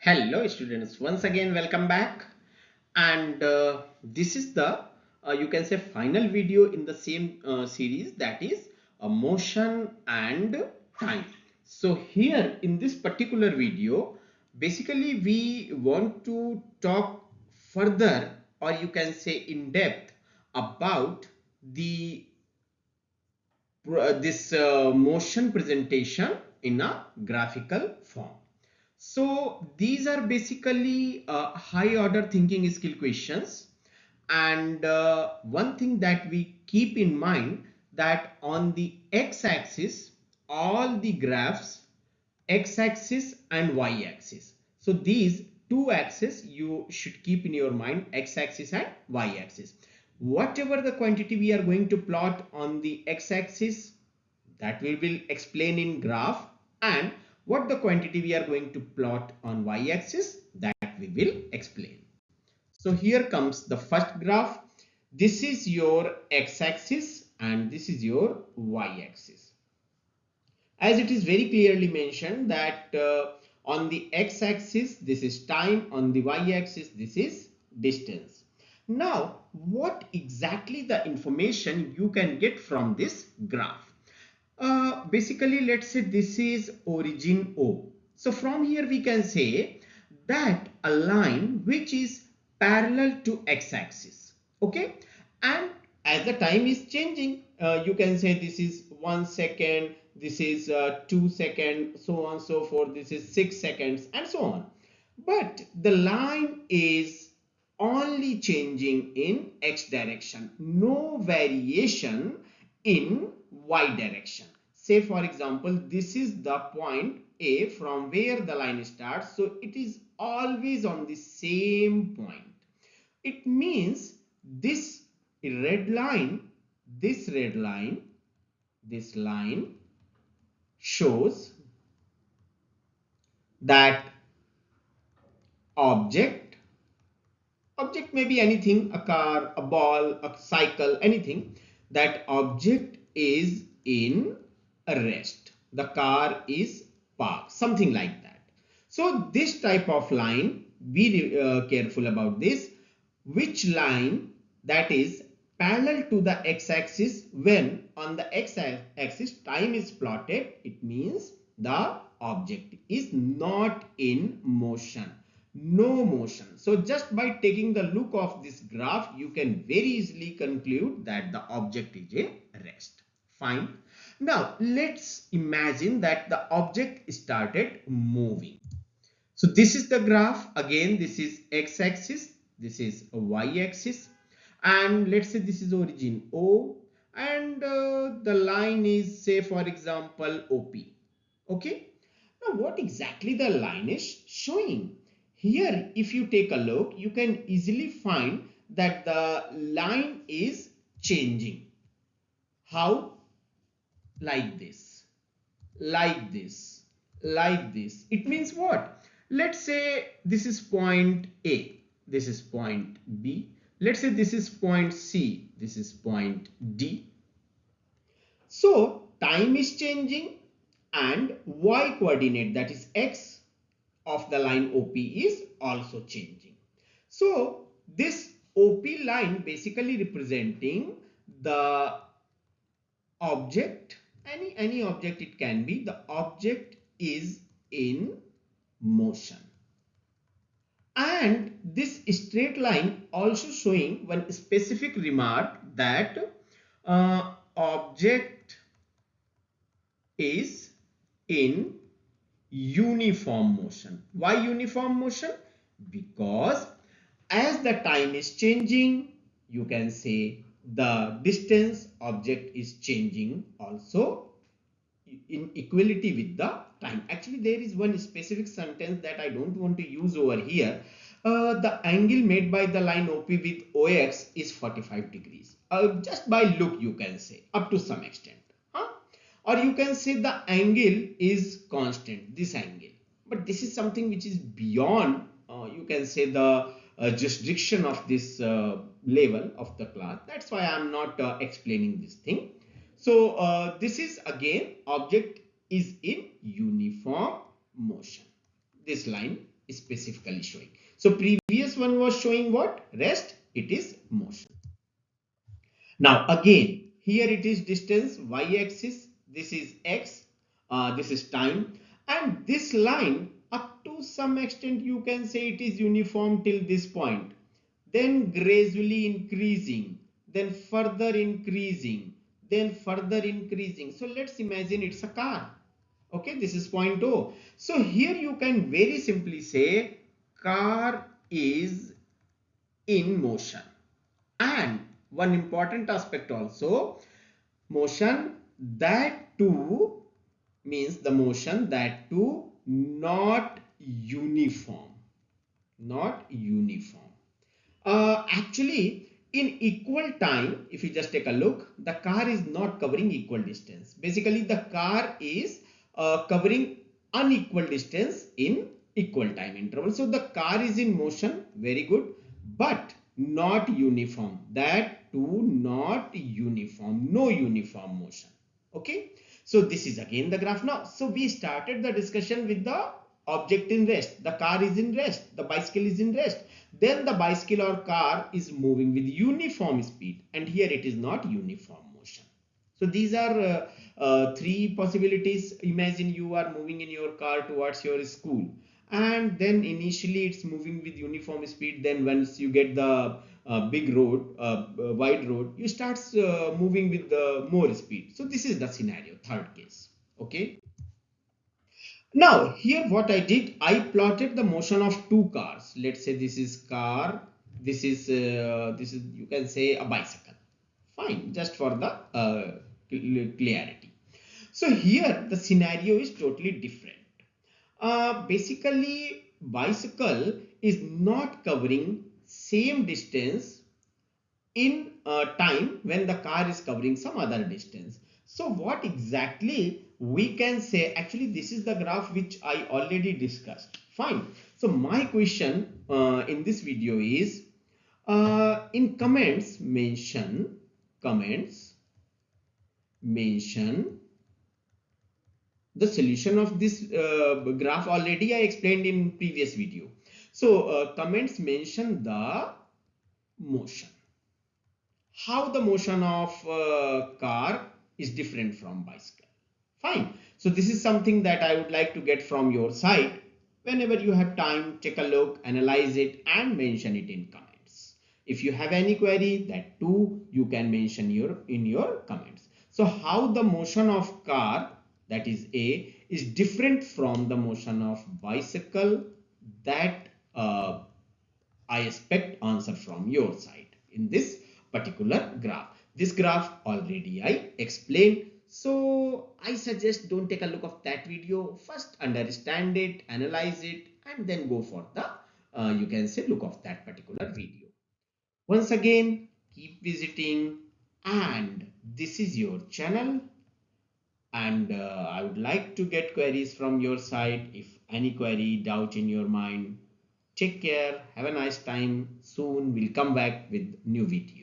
Hello students, once again welcome back, and this is the you can say final video in the same series, that is motion and time. So here in this particular video, basically we want to talk further, or you can say in depth, about the this motion presentation in a graphical form. So these are basically high order thinking skill questions, and one thing that we keep in mind, that on the x-axis all the graphs, x-axis and y-axis, so these two axes you should keep in your mind, x-axis and y-axis. Whatever the quantity we are going to plot on the x-axis, that we will explain in graph, and what the quantity we are going to plot on y-axis, that we will explain. So here comes the first graph. This is your x-axis and this is your y-axis. As it is very clearly mentioned that on the x-axis this is time, on the y-axis this is distance. Now what exactly the information you can get from this graph? Basically, let's say this is origin O. So from here we can say that a line which is parallel to x-axis, okay, and as the time is changing, you can say this is 1 second, this is 2 seconds, so on so forth, this is 6 seconds and so on, but the line is only changing in x direction, no variation in y direction. Say for example, this is the point A from where the line starts, so it is always on the same point. It means this red line, this red line, this line shows that object may be anything, a car, a ball, a cycle, anything, that object is in a rest, the car is parked, something like that. So this type of line, be careful about this, which line that is parallel to the x-axis. When on the x-axis time is plotted, it means the object is not in motion, no motion. So just by taking the look of this graph, you can very easily conclude that the object is in rest. Fine. Now let's imagine that the object started moving. So this is the graph. Again, this is x-axis, this is a y-axis, and let's say this is origin O, and the line is, say for example, OP. Okay. Now what exactly the line is showing? Here, if you take a look, you can easily find that the line is changing. How? Like this, like this, like this. It means what? Let's say this is point A, this is point B. Let's say this is point C, this is point D. So time is changing and y coordinate, that is x of the line OP, is also changing. So this OP line basically representing the object, any object it can be, the object is in motion. And this straight line also showing one specific remark, that object is in uniform motion. Why uniform motion? Because as the time is changing, you can say the distance object is changing also in equality with the time. Actually, there is one specific sentence that I don't want to use over here. The angle made by the line OP with OX is 45 degrees. Just by look, you can say up to some extent. Huh? Or you can say the angle is constant, this angle. But this is something which is beyond, you can say, the jurisdiction of this level of the class. That's why I'm not explaining this thing. So this is again, object is in uniform motion. This line specifically showing. So previous one was showing what? Rest. It is motion. Now again, here it is distance, y-axis, this is x, this is time, and this line up to some extent you can say it is uniform till this point, then gradually increasing, then further increasing, then further increasing. So let's imagine it's a car. Okay, this is point O. So here you can very simply say car is in motion. And one important aspect also, motion that too means the motion that too not uniform, not uniform. Actually, in equal time, if you just take a look, the car is not covering equal distance. Basically, the car is covering unequal distance in equal time interval. So the car is in motion, very good, but not uniform. That too not uniform, no uniform motion. Okay. So this is again the graph now. So we started the discussion with the object in rest. The car is in rest. The bicycle is in rest. Then the bicycle or car is moving with uniform speed, and here it is not uniform motion. So these are three possibilities. Imagine you are moving in your car towards your school, and then initially it's moving with uniform speed. Then once you get the big road, wide road, you start moving with the more speed. So this is the scenario, third case. Okay. Now here what I did, I plotted the motion of two cars. Let's say this is car, this is you can say a bicycle. Fine, just for the clarity. So here the scenario is totally different. Basically, bicycle is not covering same distance in time when the car is covering some other distance. So what exactly we can say, actually this is the graph which I already discussed. Fine. So my question in this video is, in comments mention the solution of this graph. Already I explained in previous video. So comments mention the motion, how the motion of car is different from bicycle. Fine. So this is something that I would like to get from your side. Whenever you have time, take a look, analyze it and mention it in comments. If you have any query, that too you can mention in your comments. So how the motion of car, that is A, is different from the motion of bicycle, that I expect answer from your side in this particular graph. This graph already I explained. So I suggest don't take a look of that video. First understand it, analyze it, and then go for the you can say look of that particular video. Once again, keep visiting, and this is your channel, and I would like to get queries from your side. If any query, doubt in your mind, take care, have a nice time. Soon we'll come back with new video.